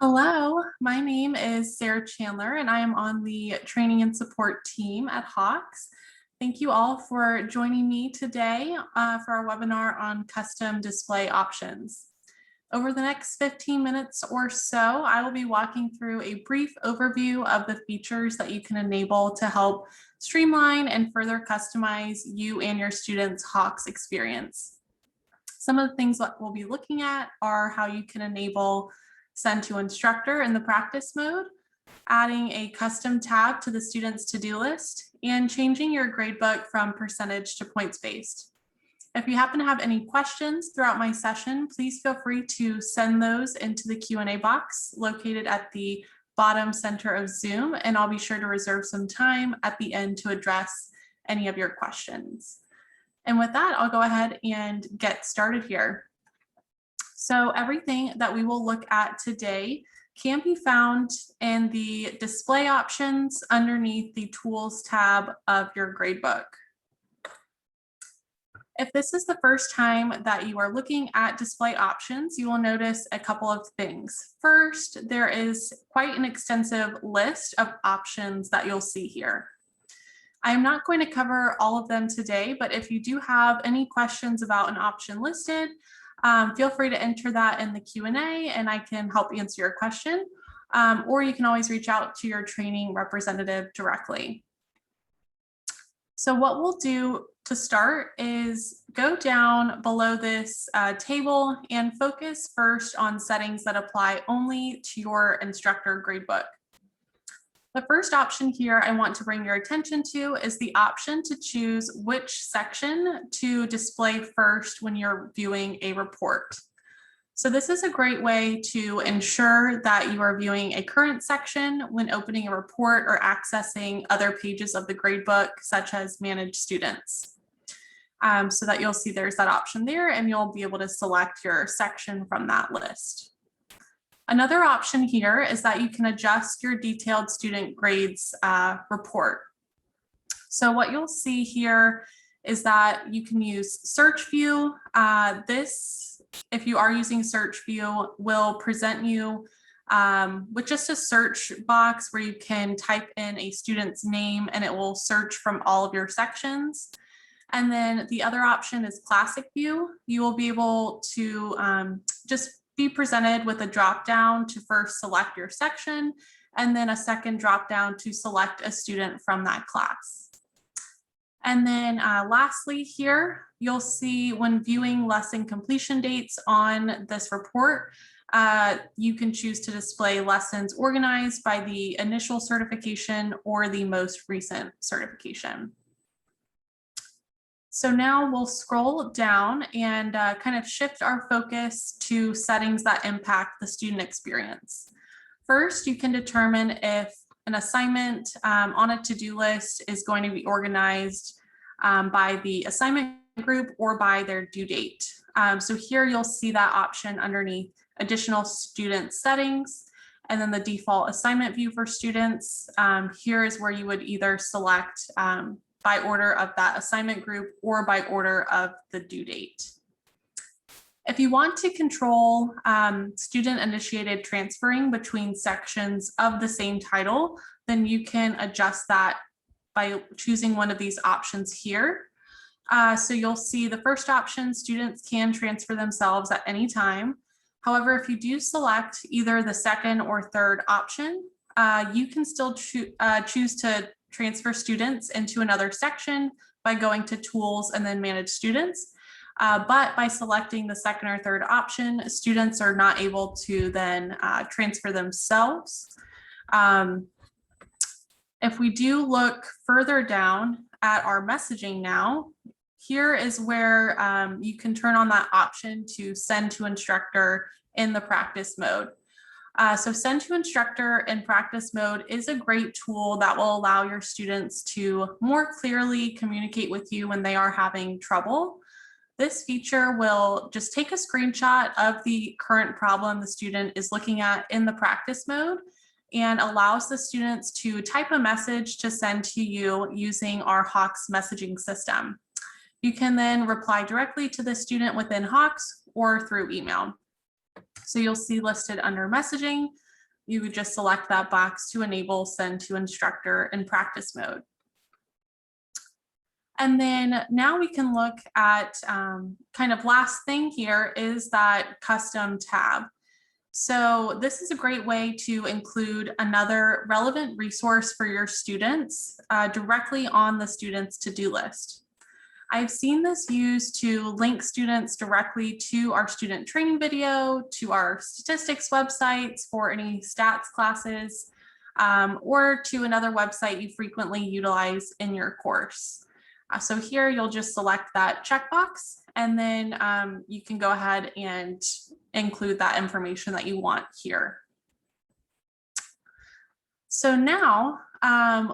Hello, my name is Sarah Chandler and I am on the training and support team at Hawks. Thank you all for joining me today for our webinar on custom display options. Over the next 15 minutes or so, I will be walking through a brief overview of the features that you can enable to help streamline and further customize you and your students' Hawks experience. Some of the things that we'll be looking at are how you can enable Send to Instructor in the practice mode, adding a custom tab to the student's to-do list, and changing your gradebook from percentage to points-based. If you happen to have any questions throughout my session, please feel free to send those into the Q&A box located at the bottom center of Zoom, and I'll be sure to reserve some time at the end to address any of your questions. And with that, I'll go ahead and get started here. So everything that we will look at today can be found in the display options underneath the Tools tab of your gradebook. If this is the first time that you are looking at display options, you will notice a couple of things. First, there is quite an extensive list of options that you'll see here. I'm not going to cover all of them today, but if you do have any questions about an option listed, feel free to enter that in the Q&A and I can help answer your question, or you can always reach out to your training representative directly. So what we'll do to start is go down below this table and focus first on settings that apply only to your instructor gradebook. The first option here I want to bring your attention to is the option to choose which section to display first when you're viewing a report. So this is a great way to ensure that you are viewing a current section when opening a report or accessing other pages of the gradebook, such as Manage Students. So that you'll see there's that option there and you'll be able to select your section from that list. Another option here is that you can adjust your detailed student grades report. So what you'll see here is that you can use Search View. This, if you are using Search View, will present you with just a search box where you can type in a student's name and it will search from all of your sections. And then the other option is Classic View. You will be able to just be presented with a drop down to first select your section and then a second drop down to select a student from that class. And then lastly here, you'll see when viewing lesson completion dates on this report, you can choose to display lessons organized by the initial certification or the most recent certification. So now we'll scroll down and kind of shift our focus to settings that impact the student experience. First, you can determine if an assignment on a to-do list is going to be organized by the assignment group or by their due date. So here you'll see that option underneath additional student settings and then the default assignment view for students. Here is where you would either select by order of that assignment group or by order of the due date. If you want to control student-initiated transferring between sections of the same title, then you can adjust that by choosing one of these options here. So you'll see the first option, students can transfer themselves at any time. However, if you do select either the second or third option, you can still choose to transfer students into another section by going to Tools and then Manage Students. But by selecting the second or third option, students are not able to then transfer themselves. If we do look further down at our messaging now, here is where you can turn on that option to Send to Instructor in the practice mode. So Send to Instructor in practice mode is a great tool that will allow your students to more clearly communicate with you when they are having trouble. This feature will just take a screenshot of the current problem the student is looking at in the practice mode and allows the students to type a message to send to you using our Hawks messaging system. You can then reply directly to the student within Hawks or through email. So you'll see listed under messaging, you would just select that box to enable send to instructor in practice mode. And then now we can look at kind of last thing here is that custom tab. So this is a great way to include another relevant resource for your students directly on the student's to-do list. I've seen this used to link students directly to our student training video, to our statistics websites for any stats classes, or to another website you frequently utilize in your course. So here you'll just select that checkbox, and then you can go ahead and include that information that you want here. So now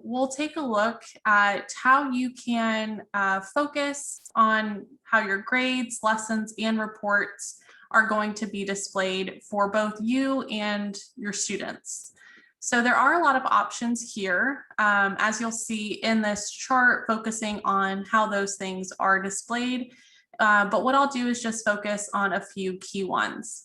we'll take a look at how you can focus on how your grades, lessons, and reports are going to be displayed for both you and your students. So there are a lot of options here, as you'll see in this chart, focusing on how those things are displayed. But what I'll do is just focus on a few key ones.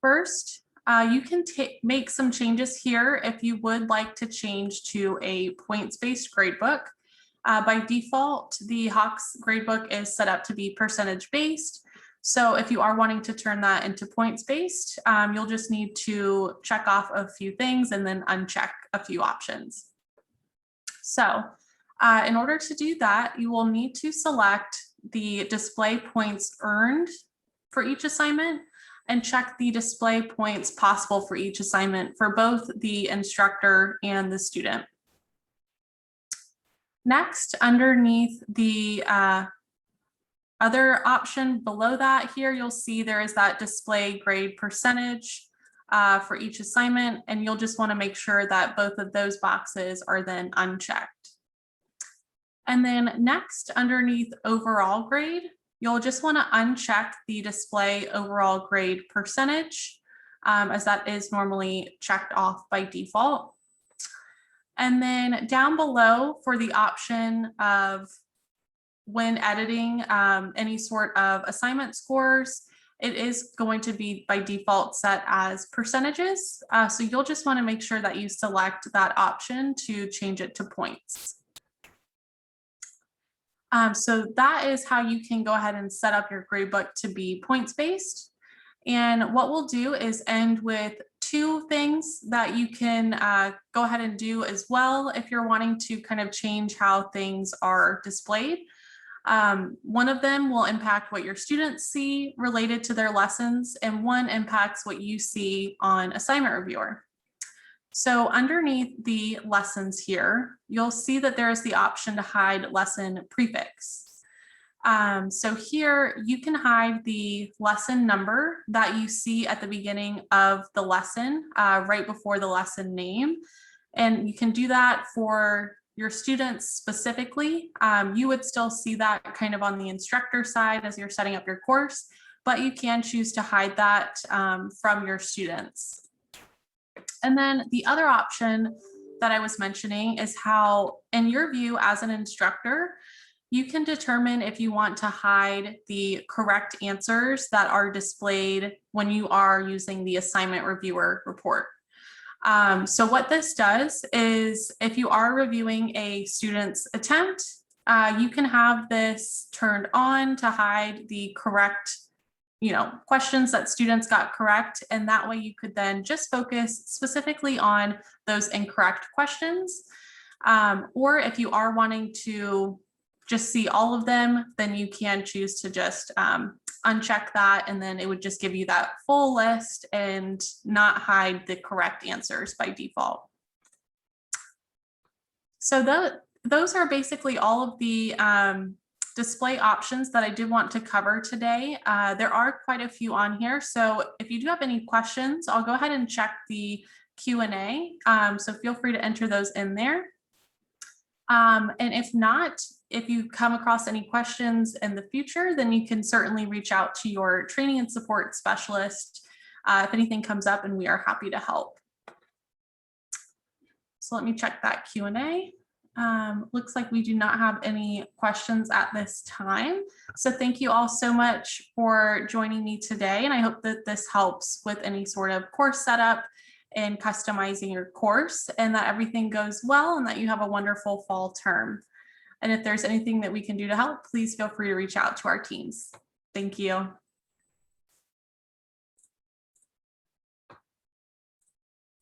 First, you can make some changes here if you would like to change to a points-based gradebook. By default, the Hawks gradebook is set up to be percentage-based. So if you are wanting to turn that into points-based, you'll just need to check off a few things and then uncheck a few options. So in order to do that, you will need to select the display points earned for each assignment and check the display points possible for each assignment for both the instructor and the student. Next, underneath the other option below that here, you'll see there is that display grade percentage for each assignment, and you'll just want to make sure that both of those boxes are then unchecked. And then next, underneath overall grade, you'll just want to uncheck the display overall grade percentage, as that is normally checked off by default. And then down below for the option of when editing any sort of assignment scores, it is going to be by default set as percentages. So you'll just want to make sure that you select that option to change it to points. So that is how you can go ahead and set up your gradebook to be points-based. And what we'll do is end with two things that you can go ahead and do as well if you're wanting to kind of change how things are displayed. One of them will impact what your students see related to their lessons, and one impacts what you see on Assignment Reviewer. So underneath the lessons here, you'll see that there is the option to hide lesson prefix. So here you can hide the lesson number that you see at the beginning of the lesson, right before the lesson name. And you can do that for your students specifically. You would still see that kind of on the instructor side as you're setting up your course, but you can choose to hide that from your students. And then the other option that I was mentioning is how, in your view as an instructor, you can determine if you want to hide the correct answers that are displayed when you are using the Assignment Reviewer report. So what this does is if you are reviewing a student's attempt, you can have this turned on to hide the correct questions that students got correct. And that way you could then just focus specifically on those incorrect questions. Or if you are wanting to just see all of them, then you can choose to just uncheck that, and then it would just give you that full list and not hide the correct answers by default. So those are basically all of the display options that I did want to cover today. There are quite a few on here. So if you do have any questions, I'll go ahead and check the Q&A. So feel free to enter those in there. And if not, if you come across any questions in the future, then you can certainly reach out to your training and support specialist if anything comes up, and we are happy to help. So let me check that Q&A. Looks like we do not have any questions at this time. So thank you all so much for joining me today. And I hope that this helps with any sort of course setup in customizing your course, and that everything goes well and that you have a wonderful fall term. And if there's anything that we can do to help, please feel free to reach out to our teams. Thank you.